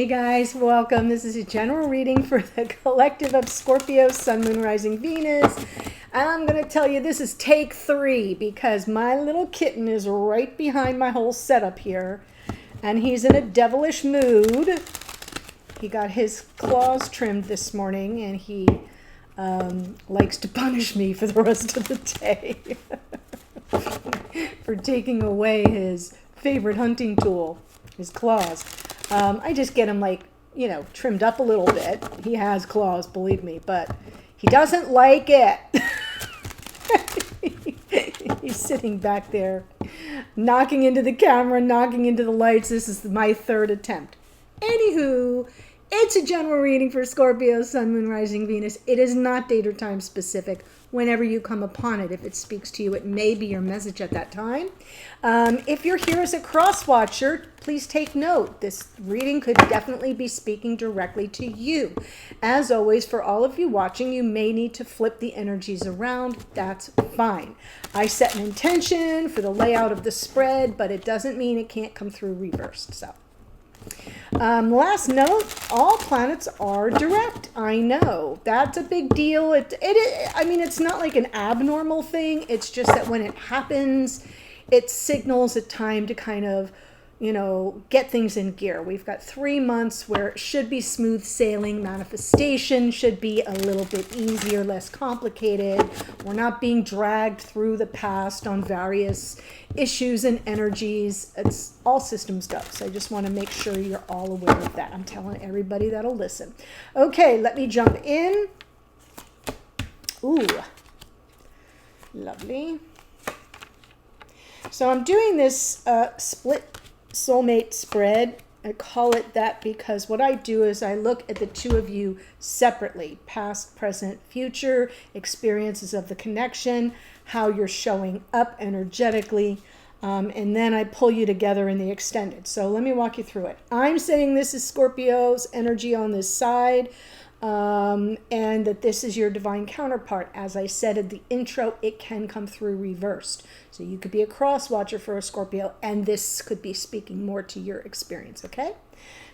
guys, welcome. This is a general reading for the collective of Scorpio, Sun, Moon, Rising, Venus. And I'm going to tell you this is take 3 because my little kitten is right behind my whole setup here. And he's in a devilish mood. He got his claws trimmed this morning and he likes to punish me for the rest of the day for taking away his favorite hunting tool, his claws. I just get him trimmed up a little bit. He has claws, believe me, but he doesn't like it. He's sitting back there, knocking into the camera, knocking into the lights. This is my 3rd attempt. Anywho, it's a general reading for Scorpio, Sun, Moon, Rising, Venus. It is not date or time specific. Whenever you come upon it, if it speaks to you, it may be your message at that time. If you're here as a cross watcher, please take note. This reading could definitely be speaking directly to you. As always, for all of you watching, you may need to flip the energies around. That's fine. I set an intention for the layout of the spread, but it doesn't mean it can't come through reversed. So. Last note, all planets are direct. I know that's a big deal. It's not like an abnormal thing. It's just that when it happens, it signals a time to kind of, get things in gear. We've got 3 months where it should be smooth sailing. Manifestation should be a little bit easier, less complicated. We're not being dragged through the past on various issues and energies. It's all systems go. So I just want to make sure you're all aware of that. I'm telling everybody that'll listen. Okay, let me jump in. Ooh, lovely. So I'm doing this split soulmate spread. I call it that because what I do is I look at the two of you separately, past, present, future, experiences of the connection, how you're showing up energetically, and then I pull you together in the extended. So let me walk you through it. I'm saying this is Scorpio's energy on this side, and that this is your divine counterpart. As I said in the intro, it can come through reversed. So you could be a cross watcher for a Scorpio, and this could be speaking more to your experience, okay?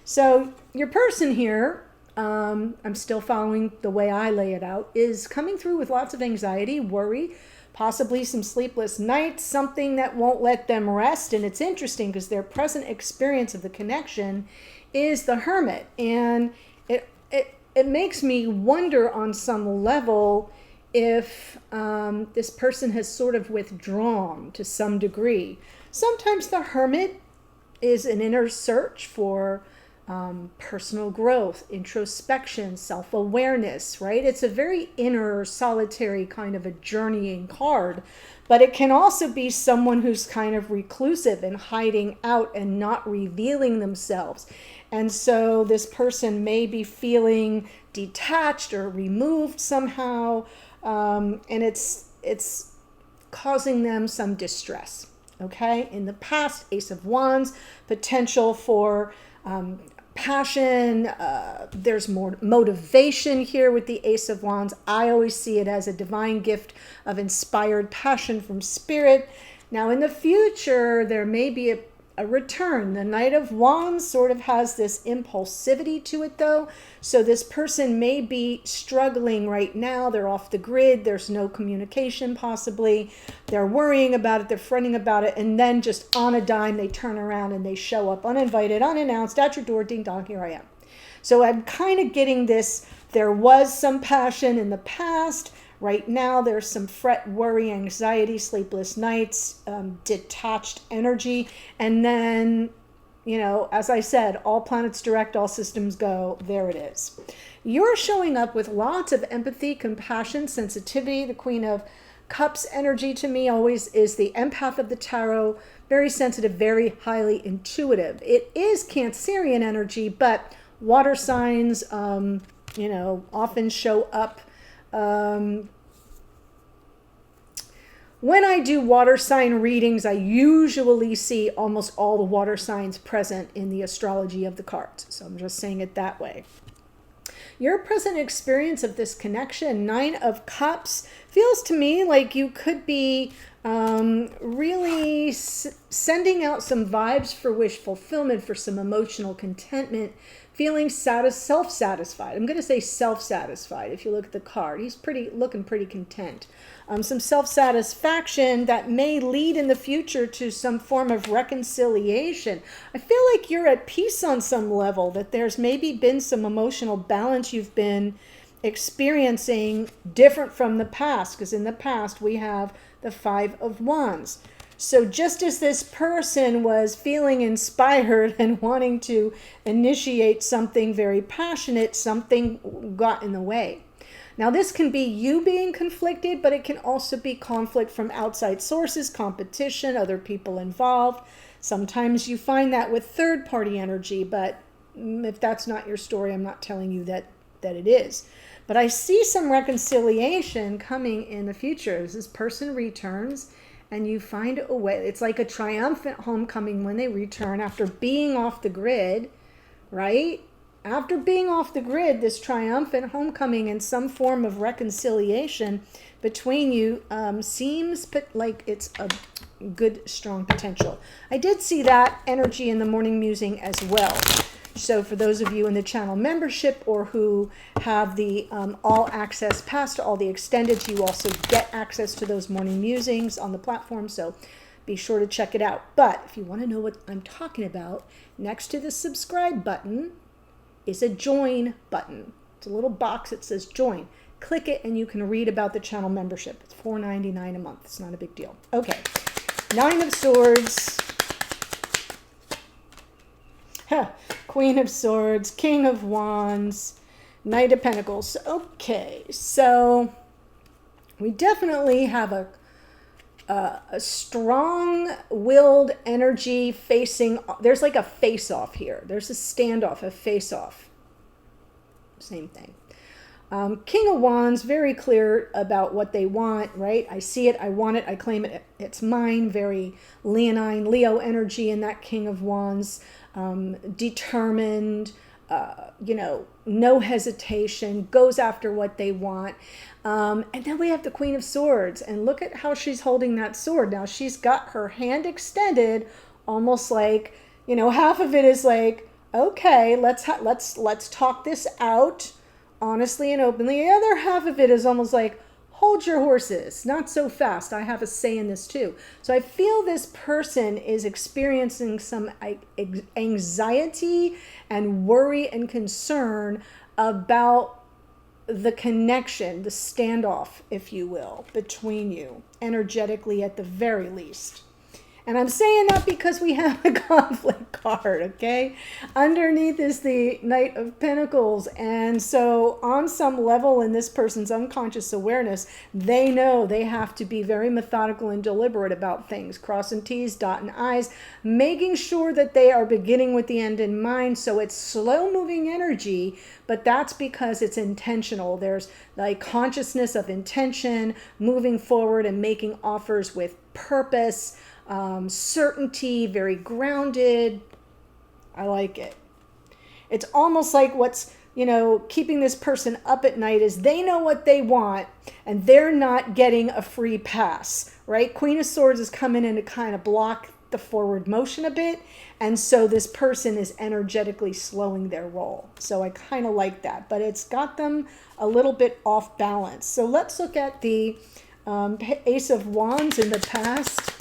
So your person here, I'm still following the way I lay it out, is coming through with lots of anxiety, worry, possibly some sleepless nights, something that won't let them rest. And it's interesting because their present experience of the connection is the Hermit. And it makes me wonder on some level if this person has sort of withdrawn to some degree. Sometimes the Hermit is an inner search for personal growth, introspection, self-awareness, right? It's a very inner, solitary kind of a journeying card, but it can also be someone who's kind of reclusive and hiding out and not revealing themselves. And so this person may be feeling detached or removed somehow, and it's causing them some distress, okay? In the past, Ace of Wands, potential for passion, there's more motivation here with the Ace of Wands. I always see it as a divine gift of inspired passion from spirit. Now in the future, there may be a return. The Knight of Wands sort of has this impulsivity to it though. So this person may be struggling right now. They're off the grid. There's no communication possibly. They're worrying about it. They're fretting about it. And then just on a dime, they turn around and they show up uninvited, unannounced at your door. Ding dong, here I am. So I'm kind of getting this. There was some passion in the past. Right now, there's some fret, worry, anxiety, sleepless nights, detached energy. And then, as I said, all planets direct, all systems go. There it is. You're showing up with lots of empathy, compassion, sensitivity. The Queen of Cups energy to me always is the empath of the tarot. Very sensitive, very highly intuitive. It is Cancerian energy, but water signs, often show up. When I do water sign readings, I usually see almost all the water signs present in the astrology of the cards. So I'm just saying it that way. Your present experience of this connection, 9 of Cups, feels to me like you could be really sending out some vibes for wish fulfillment, for some emotional contentment, feeling self-satisfied. I'm going to say self-satisfied. If you look at the card, he's looking pretty content. Some self-satisfaction that may lead in the future to some form of reconciliation. I feel like you're at peace on some level, that there's maybe been some emotional balance you've been experiencing different from the past, because in the past we have the Five of Wands. So just as this person was feeling inspired and wanting to initiate something very passionate, something got in the way. Now, this can be you being conflicted, but it can also be conflict from outside sources, competition, other people involved. Sometimes you find that with third-party energy, but if that's not your story, I'm not telling you that it is. But I see some reconciliation coming in the future as this person returns and you find a way. It's like a triumphant homecoming when they return after being off the grid, right? After being off the grid, this triumphant homecoming and some form of reconciliation between you seems like it's a good, strong potential. I did see that energy in the morning musing as well. So for those of you in the channel membership or who have the all access pass to all the extended, you also get access to those morning musings on the platform. So be sure to check it out. But if you want to know what I'm talking about, next to the subscribe button is a join button. It's a little box that says join. Click it and you can read about the channel membership. It's $4.99 a month. It's not a big deal. Okay. Nine of Swords. Queen of Swords, King of Wands, Knight of Pentacles. Okay, so we definitely have a strong-willed energy facing. There's like a face-off here. There's a standoff, a face-off. Same thing. King of Wands, very clear about what they want, right? I see it, I want it, I claim it, it's mine. Very leonine, Leo energy in that King of Wands. Determined, no hesitation, goes after what they want. And then we have the Queen of Swords, and look at how she's holding that sword. Now she's got her hand extended, almost like, half of it is like, okay, let's talk this out honestly and openly. The other half of it is almost like, hold your horses, not so fast. I have a say in this too. So I feel this person is experiencing some anxiety and worry and concern about the connection, the standoff, if you will, between you, energetically at the very least. And I'm saying that because we have a conflict card, okay? Underneath is the Knight of Pentacles. And so on some level in this person's unconscious awareness, they know they have to be very methodical and deliberate about things, crossing T's, dotting I's, making sure that they are beginning with the end in mind. So it's slow moving energy, but that's because it's intentional. There's like consciousness of intention, moving forward and making offers with purpose. Certainty, very grounded. I like it. It's almost like what's, keeping this person up at night is they know what they want and they're not getting a free pass, right? Queen of Swords is coming in to kind of block the forward motion a bit. And so this person is energetically slowing their roll. So I kind of like that, but it's got them a little bit off balance. So let's look at the Ace of Wands in the past.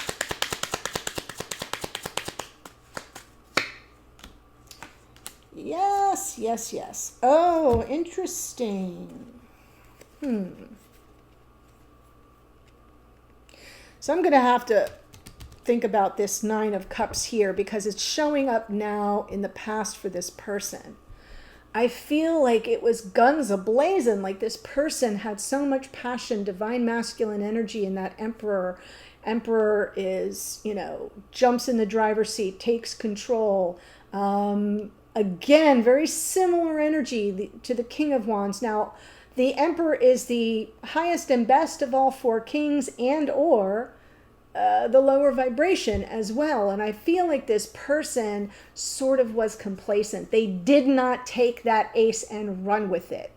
Yes. Oh, interesting. So I'm going to have to think about this Nine of Cups here because it's showing up now in the past for this person. I feel like it was guns a-blazing, like this person had so much passion, divine masculine energy in that Emperor. Emperor is, jumps in the driver's seat, takes control. Again, very similar energy to the King of Wands. Now, the Emperor is the highest and best of all four kings and or the lower vibration as well. And I feel like this person sort of was complacent. They did not take that ace and run with it.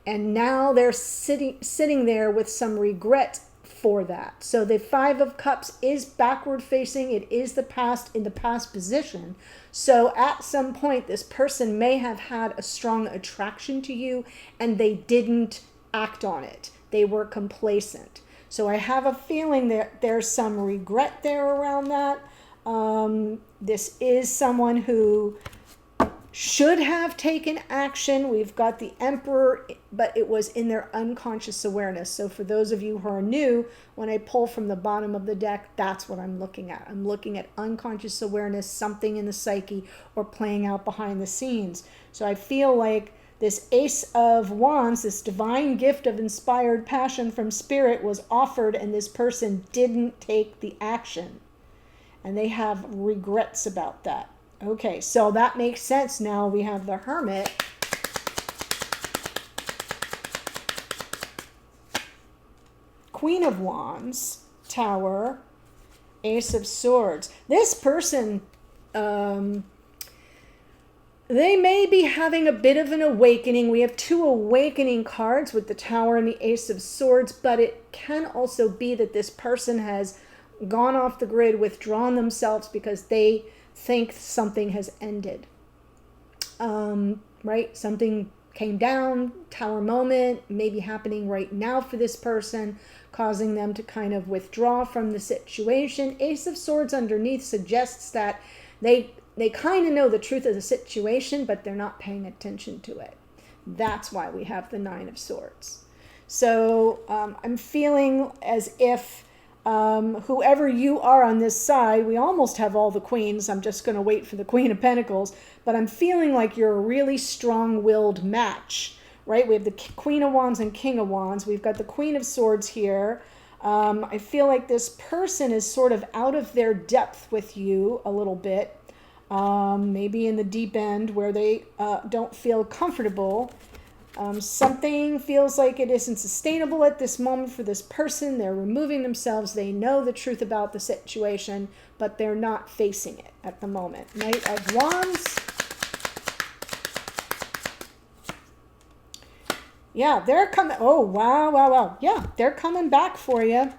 And now they're sitting there with some regret for that. So the Five of Cups is backward facing. It is the past in the past position. So at some point, this person may have had a strong attraction to you and they didn't act on it. They were complacent. So I have a feeling that there's some regret there around that. This is someone who should have taken action. We've got the Emperor, but it was in their unconscious awareness. So for those of you who are new, when I pull from the bottom of the deck, that's what I'm looking at. I'm looking at unconscious awareness, something in the psyche, or playing out behind the scenes. So I feel like this Ace of Wands, this divine gift of inspired passion from Spirit, was offered and this person didn't take the action. And they have regrets about that. Okay, so that makes sense. Now we have the Hermit. Queen of Wands, Tower, Ace of Swords. This person, they may be having a bit of an awakening. We have two awakening cards with the Tower and the Ace of Swords, but it can also be that this person has gone off the grid, withdrawn themselves because they think something has ended. Right? Something came down, Tower moment, maybe happening right now for this person, causing them to kind of withdraw from the situation. Ace of Swords underneath suggests that they kind of know the truth of the situation, but they're not paying attention to it. That's why we have the Nine of Swords. So I'm feeling as if whoever you are on this side, we almost have all the queens. I'm just going to wait for the Queen of Pentacles, but I'm feeling like you're a really strong-willed match, right? We have the Queen of Wands and King of Wands. We've got the Queen of Swords here. I feel like this person is sort of out of their depth with you a little bit, maybe in the deep end where they don't feel comfortable. Something feels like it isn't sustainable at this moment for this person. They're removing themselves. They know the truth about the situation, but they're not facing it at the moment. Knight of Wands. Yeah, they're coming. Oh, wow, wow, wow. Yeah, they're coming back for you.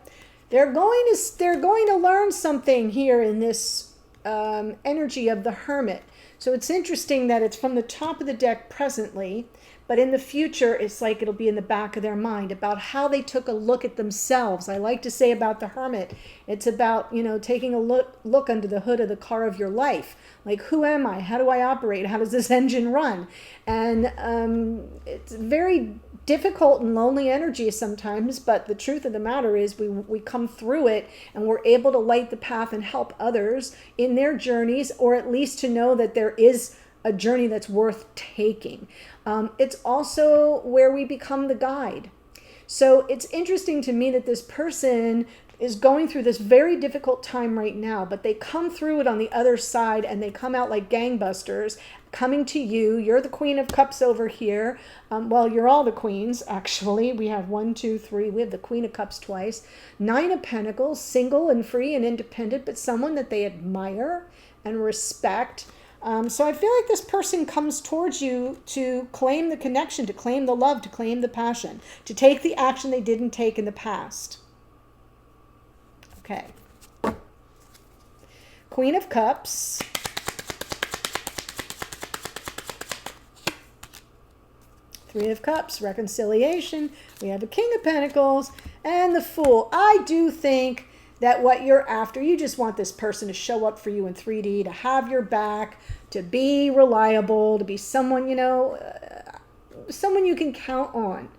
They're going to learn something here in this energy of the Hermit. So it's interesting that it's from the top of the deck presently, but in the future, it's like it'll be in the back of their mind about how they took a look at themselves. I like to say about the Hermit, it's about, taking a look under the hood of the car of your life. Like, who am I? How do I operate? How does this engine run? And it's very difficult and lonely energy sometimes, but the truth of the matter is we come through it and we're able to light the path and help others in their journeys, or at least to know that there is a journey that's worth taking. It's also where we become the guide. So it's interesting to me that this person is going through this very difficult time right now, but they come through it on the other side and they come out like gangbusters, coming to you. You're the Queen of Cups over here. Well, you're all the queens, actually. We have 1, 2, 3. We have the Queen of Cups twice. Nine of Pentacles, single and free and independent, but someone that they admire and respect. So I feel like this person comes towards you to claim the connection, to claim the love, to claim the passion, to take the action they didn't take in the past. Okay. Queen of Cups. Three of Cups, reconciliation. We have a King of Pentacles and the Fool. I do think that what you're after, you just want this person to show up for you in 3D, to have your back, to be reliable, to be someone, someone you can count on.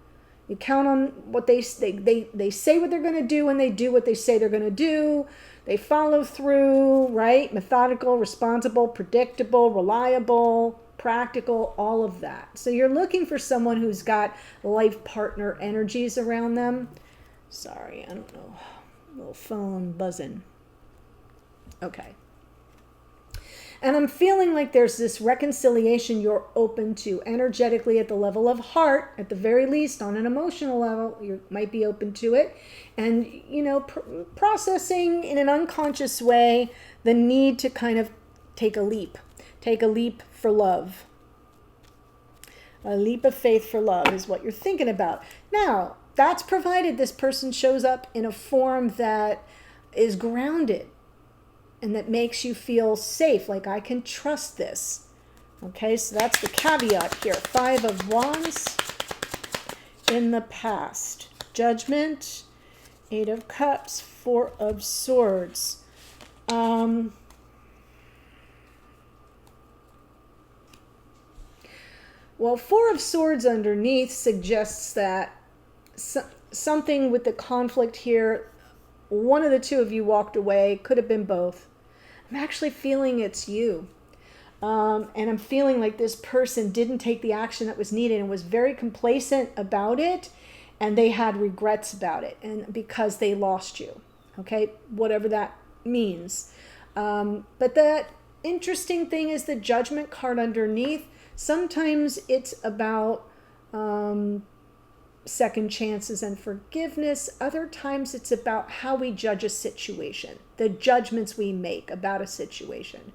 You count on what they say what they're going to do, and they do what they say they're going to do. They follow through, right? Methodical, responsible, predictable, reliable, practical, all of that. So you're looking for someone who's got life partner energies around them. Sorry, I don't know. Little phone buzzing. Okay. And I'm feeling like there's this reconciliation you're open to energetically at the level of heart, at the very least. On an emotional level, you might be open to it. And, processing in an unconscious way the need to kind of take a leap for love. A leap of faith for love is what you're thinking about. Now, that's provided this person shows up in a form that is grounded and that makes you feel safe, like I can trust this. Okay, so that's the caveat here. 5 of Wands in the past. Judgment, 8 of Cups, 4 of Swords. Well, 4 of Swords underneath suggests that something with the conflict here, one of the two of you walked away, could have been both. I'm actually feeling it's you. And I'm feeling like this person didn't take the action that was needed and was very complacent about it, and they had regrets about it, and because they lost you. Okay, whatever that means. But the interesting thing is the Judgment card underneath. Sometimes it's about second chances and forgiveness. Other times it's about how we judge a situation, the judgments we make about a situation.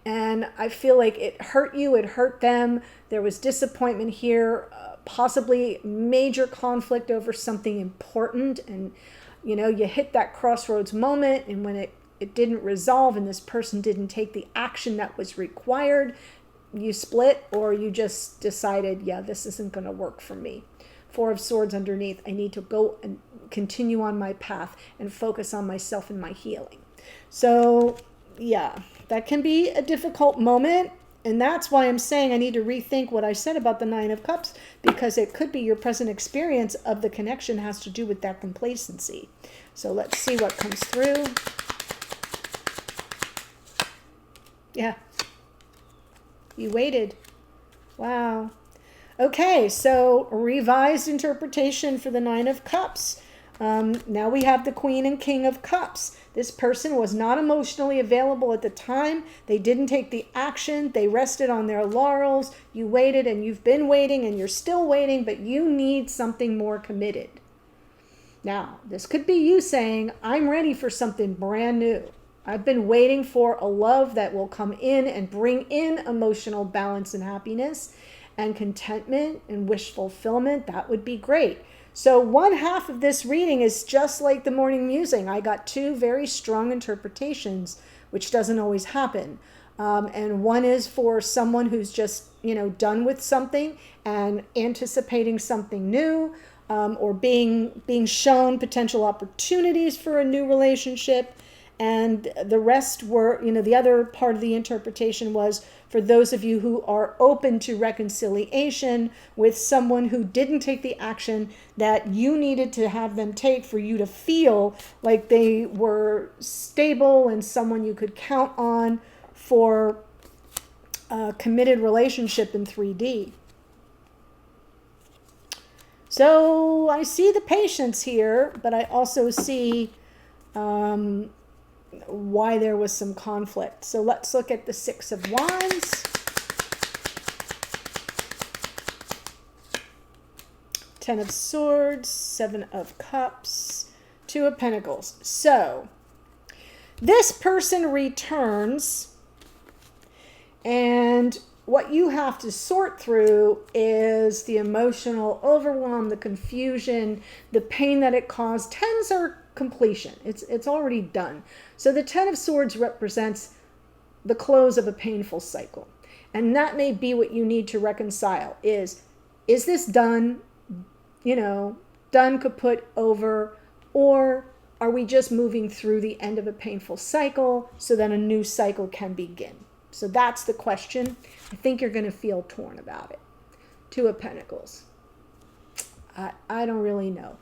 And I feel like it hurt you, it hurt them. There was disappointment here, possibly major conflict over something important. And, you know, you hit that crossroads moment, and when it didn't resolve and this person didn't take the action that was required, you split, or you just decided, yeah, this isn't going to work for me. 4 of Swords underneath. I need to go and continue on my path and focus on myself and my healing. So, yeah, that can be a difficult moment. And that's why I'm saying I need to rethink what I said about the 9 of Cups, because it could be your present experience of the connection has to do with that complacency. So let's see what comes through. Yeah. You waited. Wow. Okay, so revised interpretation for the 9 of Cups. Now we have the Queen and King of Cups. This person was not emotionally available at the time. They didn't take the action. They rested on their laurels. You waited, and you've been waiting, and you're still waiting, but you need something more committed. Now, this could be you saying, I'm ready for something brand new. I've been waiting for a love that will come in and bring in emotional balance and happiness and contentment and wish fulfillment. That would be great. So one half of this reading is just like the morning musing. I got 2 very strong interpretations, which doesn't always happen. And one is for someone who's just, done with something and anticipating something new, or being shown potential opportunities for a new relationship. And the rest were, the other part of the interpretation was for those of you who are open to reconciliation with someone who didn't take the action that you needed to have them take for you to feel like they were stable and someone you could count on for a committed relationship in 3D. So I see the patience here, but I also see why there was some conflict. So let's look at the 6 of Wands. 10 of Swords, 7 of Cups, 2 of Pentacles. So this person returns, and what you have to sort through is the emotional overwhelm, the confusion, the pain that it caused. 10s are completion. It's already done. So the 10 of Swords represents the close of a painful cycle. And that may be what you need to reconcile is this done, done, kaput, over, or are we just moving through the end of a painful cycle so that a new cycle can begin? So that's the question. I think you're going to feel torn about it. 2 of Pentacles. I don't really know.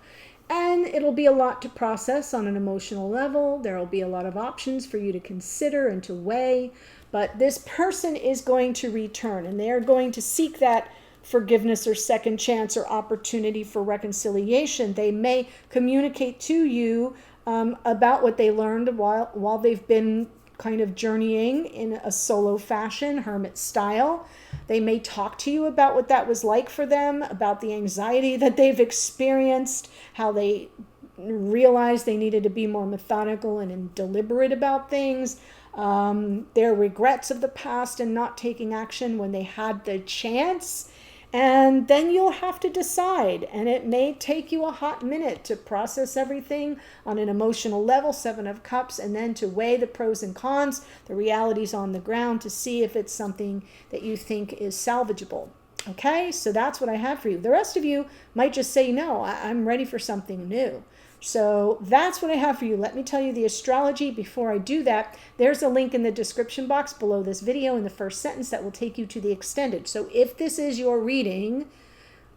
And it'll be a lot to process on an emotional level. There will be a lot of options for you to consider and to weigh. But this person is going to return, and they are going to seek that forgiveness or second chance or opportunity for reconciliation. They may communicate to you about what they learned while they've been kind of journeying in a solo fashion, hermit style. They may talk to you about what that was like for them, about the anxiety that they've experienced, how they realized they needed to be more methodical and deliberate about things, their regrets of the past and not taking action when they had the chance, And then you'll have to decide, and it may take you a hot minute to process everything on an emotional level, Seven of Cups, and then to weigh the pros and cons, the realities on the ground, to see if it's something that you think is salvageable. Okay, so that's what I have for you. The rest of you might just say, no, I'm ready for something new. So that's what I have for you. Let me tell you the astrology. Before I do that, there's a link in the description box below this video in the first sentence that will take you to the extended. So if this is your reading,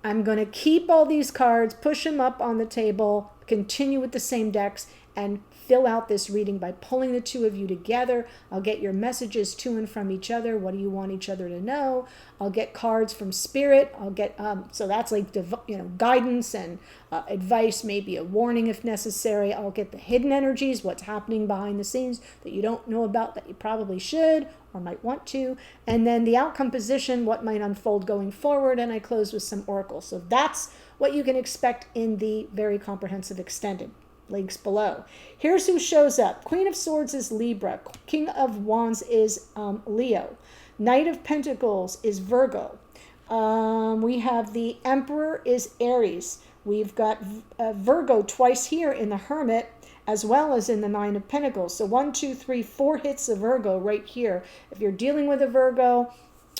I'm going to keep all these cards, push them up on the table, continue with the same decks, and fill out this reading by pulling the two of you together. I'll get your messages to and from each other. What do you want each other to know? I'll get cards from spirit. I'll get so that's like guidance and advice, maybe a warning if necessary. I'll get the hidden energies, what's happening behind the scenes that you don't know about that you probably should or might want to, and then the outcome position, what might unfold going forward, and I close with some oracles. So that's what you can expect in the very comprehensive extended. Links below. Here's who shows up. Queen of Swords is Libra. King of Wands is Leo. Knight of Pentacles is Virgo. We have the Emperor is Aries. We've got Virgo twice here in the Hermit, as well as in the Nine of Pentacles. So 1, 2, 3, 4 hits of Virgo right here. If you're dealing with a Virgo,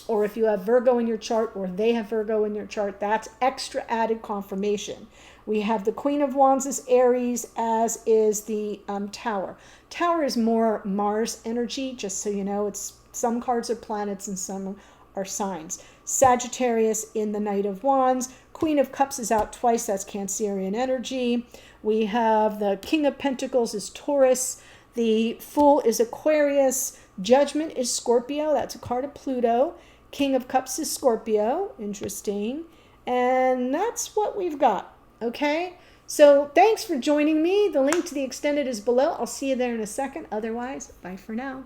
or if you have Virgo in your chart, or they have Virgo in your chart, that's extra added confirmation. We have the Queen of Wands is Aries, as is the Tower. Tower is more Mars energy, just so you know. It's some cards are planets and some are signs. Sagittarius in the Knight of Wands. Queen of Cups is out twice. That's Cancerian energy. We have the King of Pentacles is Taurus. The Fool is Aquarius. Judgment is Scorpio. That's a card of Pluto. King of Cups is Scorpio. Interesting. And that's what we've got. Okay, so thanks for joining me. The link to the extended is below. I'll see you there in a second. Otherwise, bye for now.